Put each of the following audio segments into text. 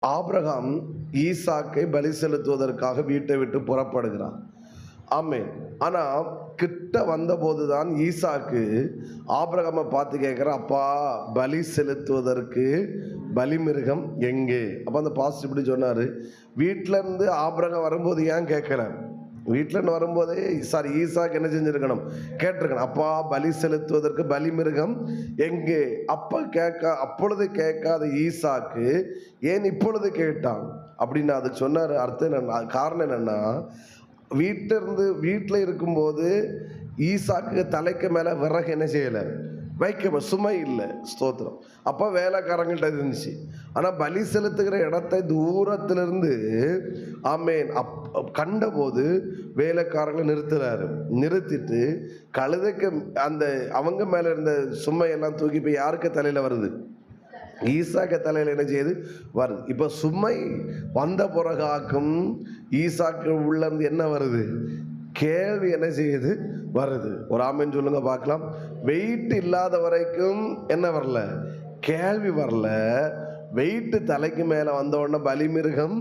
Abraham ஈசாக்கை பலி செலுத்துவதற்காக வீட்டை விட்டு புறப்படுகிறான். ஆமென். ஆனா கிட்ட வந்தபோதுதான் ஈசாக்கு ஆபிரகாமை பார்த்து கேட்கிற, அப்பா பலி செலுத்துவதற்கு பலிமிருகம் எங்கே? அப்ப அந்த பாஸ்டர் இப்படி சொன்னாரு, வீட்டுல இருந்து ஆபிரகாம் வரும்போது ஏன் கேட்கல? வீட்டுல இருந்து வரும்போதே ஈசாக்கு என்ன செஞ்சிருக்கணும்? கேட்டிருக்கணும், அப்பா பலி செலுத்துவதற்கு பலிமிருகம் எங்கே? அப்பொழுது கேட்காத ஈசாக்கு ஏன் இப்பொழுது கேட்டான் அப்படின்னு அது சொன்னாரு. அர்த்தம் என்னன்னா, காரணம் என்னன்னா, வீட்டில் இருக்கும்போது ஈசாக்கு தலைக்கு மேல விறகு என்ன செய்யல, வைக்க சுமை இல்லை. ஸ்தோத்திரம். அப்போ வேலைக்காரங்கள்ட்ட இருந்துச்சு. ஆனால் பலி செலுத்துகிற இடத்தை தூரத்திலிருந்து ஆமேன் கண்டபோது வேலைக்காரங்களை நிறுத்திட்டு கழுதைக்கு அந்த அவங்க மேல இருந்த சுமையெல்லாம் தூக்கி போய் யாருக்கு தலையில வருது? ஈசாக்கு தலையில் என்ன செய்யுது? வருது. இப்போ சுமை வந்த பிறகாக்கும் ஈசாக்கு உள்ள இருந்து என்ன வருது? கேள்வி என்ன செய்யுது? வருது. ஒரு ஆமென் சொல்லுங்க பார்க்கலாம். வெயிட் இல்லாத வரைக்கும் என்ன வரல? கேள்வி வரல. வெயிட்டு தலைக்கு மேலே வந்த உடனே பலிமிருகம்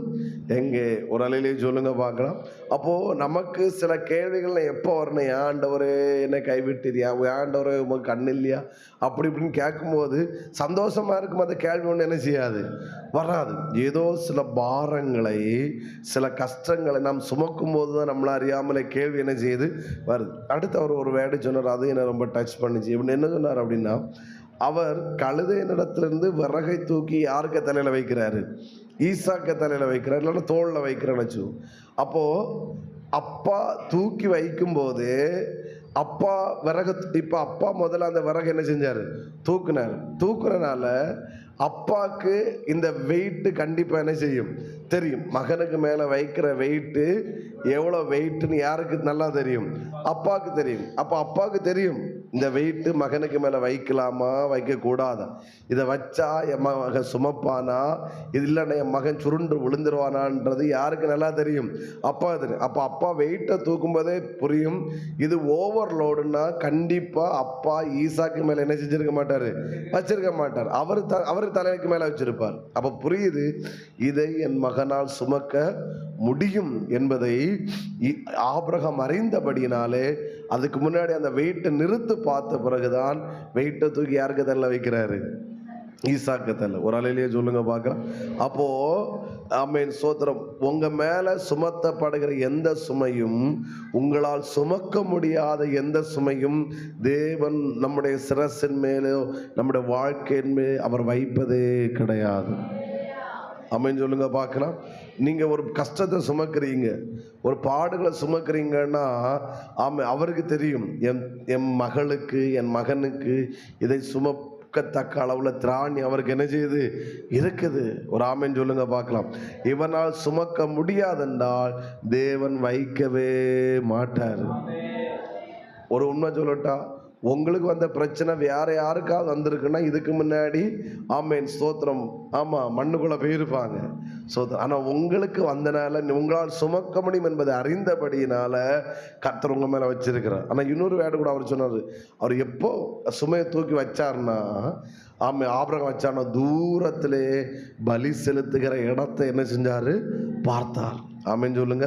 எங்கே? ஒரு அலையிலே சொல்லுங்க பார்க்கலாம். அப்போ நமக்கு சில கேள்விகள் எப்போ வரணும்? ஆண்டவரே என்னை கைவிட்டிரியா? ஆண்டவரே உமக்கு கண்ணு இல்லையா? அப்படி இப்படின்னு கேட்கும்போது சந்தோஷமா இருக்கும். அந்த கேள்வி ஒன்று என்ன செய்யாது? வராது. ஏதோ சில பாரங்களை, சில கஷ்டங்களை நாம் சுமக்கும் போது தான் நம்மள அறியாமலே கேள்வி என்ன செய்யுது? வருது. அடுத்து அவர் ஒரு வேர்டு சொன்னார், அது என்ன ரொம்ப டச் பண்ணிச்சு. இப்படி என்ன சொன்னார் அப்படின்னா, அவர் கழுதையினிடத்திலிருந்து விறகை தூக்கி யாருக்கு தலையில வைக்கிறாரு? ஈசாக்கு தலையில வைக்கிறார், இல்லைன்னா தோல்ல வைக்கிறான்னு. அப்போ அப்பா தூக்கி வைக்கும் போது அப்பா விறகு, இப்ப அப்பா முதல்ல அந்த விறகு என்ன செஞ்சாரு? தூக்குறனால அப்பாக்கு இந்த வெயிட் கண்டிப்பா என்ன செய்யும்? தெரியும். மகனுக்கு மேல வைக்கிற வெயிட் எவ்வளவு வெயிட்னு யாருக்கு நல்லா தெரியும்? அப்பாவுக்கு தெரியும். அப்ப அப்பாவுக்கு தெரியும் இந்த வெயிட் மகனுக்கு மேல வைக்கலாமா, வைக்க கூடாதா, இதை வச்சா என் மகன் சுமப்பானா, இது இல்லைன்னா என் மகன் சுருண்டு விழுந்துருவானான்றது யாருக்கு நல்லா தெரியும்? அப்பா தெரியும். அப்ப அப்பா வெயிட்டை தூக்கும் போதே புரியும், இது ஓவர்லோடுன்னா கண்டிப்பா அப்பா ஈசாக்கு மேல என்ன செஞ்சிருக்க மாட்டாரு? வச்சிருக்க மாட்டார். அவர் தலைக்கு மேல வச்சிருப்பார். அப்ப புரியுது, இதை என் மகனால் சுமக்க முடியும் என்பதை ஆபிரகாம் அறிந்தபடியினாலே அதுக்கு முன்னாடி அந்த வெயிட்டை நிறுத்து பார்த்த பிறகுதான் வெயிட்டை தூக்கி யாருக்கு தள்ள வைக்கிறாரு? ஈசாக்கு தள்ள. ஒரு அலையிலேயே சொல்லுங்க பார்க்கலாம். அப்போ ஆமென் சோத்திரம். உங்க மேல சுமத்தப்படுகிற எந்த சுமையும், உங்களால் சுமக்க முடியாத எந்த சுமையும் தேவன் நம்முடைய சிரசின் மேலோ நம்முடைய வாழ்க்கையின் மேல் அவர் வைப்பதே கிடையாது. ஆமென் சொல்லுங்க பார்க்கலாம். நீங்க ஒரு கஷ்டத்தை சுமக்கிறீங்க, ஒரு பாடுகளை சுமக்கிறீங்கன்னா அவருக்கு தெரியும், என் மகளுக்கு என் மகனுக்கு இதை சுமக்கத்தக்க அளவுல திராணி அவருக்கு என்ன செய்யுது? இருக்குது. ஒரு ஆமென் சொல்லுங்க பார்க்கலாம். இவனால் சுமக்க முடியாதென்றால் தேவன் வைக்கவே மாட்டார். ஒரு உண்மை சொல்லட்டா, உங்களுக்கு வந்த பிரச்சனை வேற யாருக்காவது வந்திருக்குன்னா இதுக்கு முன்னாடி ஆமேன் ஸ்தோத்திரம், ஆமா மண்ணுக்குள்ள போயிருப்பாங்க. ஆனா உங்களுக்கு வந்தனால உங்களால் சுமக்க முடியும் என்பதை அறிந்தபடியினால கர்த்தர் உங்க மேல வச்சிருக்கிறார். ஆனா இன்னொரு வேர்டு கூட அவர் சொன்னாரு, அவர் எப்போ சுமையை தூக்கி வச்சாருன்னா, ஆபிரகாம் வச்சாருன்னா தூரத்திலே பலி செலுத்துகிற இடத்தை என்ன செஞ்சாரு? பார்த்தார். ஆமென் சொல்லுங்க.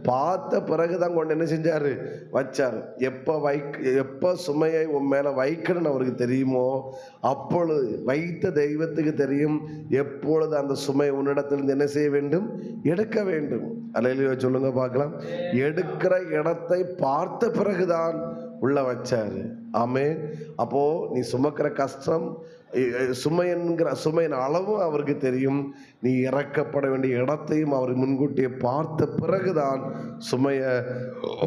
பார்த்த பிறகுதான் கொண்டு என்ன செஞ்சாரு? வச்சாரு. எப்ப சுமையை உன் மேல வைக்கணும்னு அவருக்கு தெரியுமோ, அப்பொழுது வைத்த தெய்வத்துக்கு தெரியும் எப்பொழுது அந்த சுமை உன்னிடத்திலிருந்து என்ன செய்ய வேண்டும்? எடுக்க வேண்டும். அல்லேலூயா சொல்லுங்க பார்க்கலாம். எடுக்கிற இடத்தை பார்த்த பிறகுதான் உள்ள வச்சாரு. ஆமென். அப்போ நீ சுமக்கிற கஷ்டம், சுமையின் அளவும் அவருக்கு தெரியும். நீ இறக்கப்பட வேண்டிய இடத்தையும் அவர் முன்கூட்டியே பார்த்த பிறகுதான் சுமைய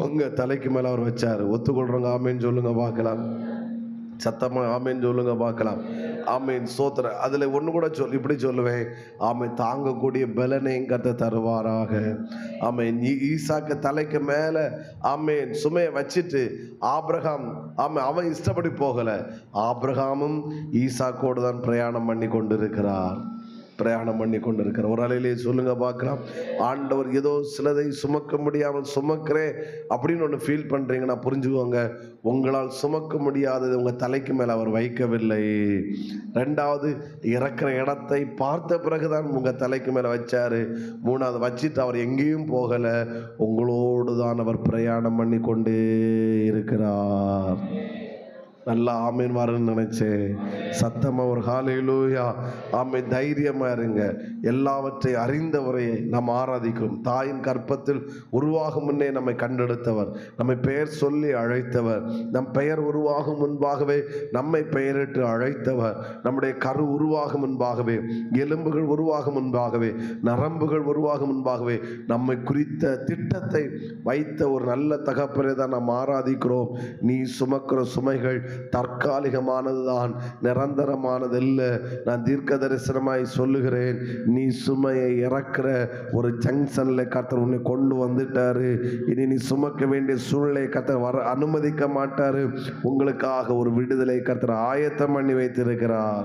உங்க தலைக்கு மேல அவர் வச்சாரு. ஒத்துக்கொள்றவங்க ஆமேன் சொல்லுங்க பார்க்கலாம். சத்தமா ஆமேன் சொல்லுங்க பார்க்கலாம். ஆமேன் சோத்திர. அதுல ஒண்ணு கூட இப்படி சொல்லுவேன், ஆமேன் தாங்கக்கூடிய பலனை கர்த்தர் தருவாராக. ஆமேன். ஈசாக்கு தலைக்கு மேல ஆமேன் சுமையை வச்சிட்டு ஆபிரகாம் அவன் இஷ்டப்படி போகல. ஆபிரகாமும் ஈசாக்கோடு தான் பிரயாணம் பண்ணி கொண்டிருக்கிறார். பிரயாணம் பண்ணி கொண்டு இருக்கிற ஒரு அலையிலே சொல்லுங்க பார்க்கலாம். ஆண்டவர் ஏதோ சிலதை சுமக்க முடியாமல் சுமக்கிறேன் அப்படின்னு ஒன்று ஃபீல் பண்றீங்கன்னா புரிஞ்சுக்கோங்க, உங்களால் சுமக்க முடியாதது உங்க தலைக்கு மேல அவர் வைக்கவில்லை. ரெண்டாவது, இறக்குற இடத்தை பார்த்த பிறகுதான் உங்க தலைக்கு மேல வச்சாரு. மூணாவது, வச்சிட்டு அவர் எங்கேயும் போகல, உங்களோடு தான் அவர் பிரயாணம் பண்ணி கொண்டே இருக்கிறார். நல்லா ஆமீன் வரணும்னு நினைச்சேன். சத்தமா ஒரு ஹல்லேலூயா. ஆமே. தைரியமா இருங்க. எல்லாவற்றை அறிந்தவரை நாம் ஆராதிக்கிறோம். தாயின் கற்பத்தில் உருவாகும் முன்னே நம்மை கண்டெடுத்தவர், நம்மை பெயர் சொல்லி அழைத்தவர், நம் பெயர் உருவாகும் முன்பாகவே நம்மை பெயரிட்டு அழைத்தவர், நம்முடைய கரு உருவாகும் முன்பாகவே, எலும்புகள் உருவாகும் முன்பாகவே, நரம்புகள் உருவாகும் முன்பாகவே நம்மை குறித்த திட்டத்தை வைத்த ஒரு நல்ல தகப்பனை தான் நாம் ஆராதிக்கிறோம். நீ சுமக்கிற சுமைகள் தற்காலிகமானதுதான், நிரந்தரமானதல்ல. நான் தீர்க்க தரிசனமாய் சொல்லுகிறேன், நீ சுமையை இறக்குற ஒரு ஜங்ஷன்ல கர்த்தர் உன்னை கொண்டு வந்துட்டாரு. இனி நீ சுமக்க வேண்டிய சூழ்நிலை கர்த்தர் வர அனுமதிக்க மாட்டாரு. உங்களுக்காக ஒரு விடுதலை கர்த்தர் ஆயத்தம் பண்ணி வைத்திருக்கிறார்.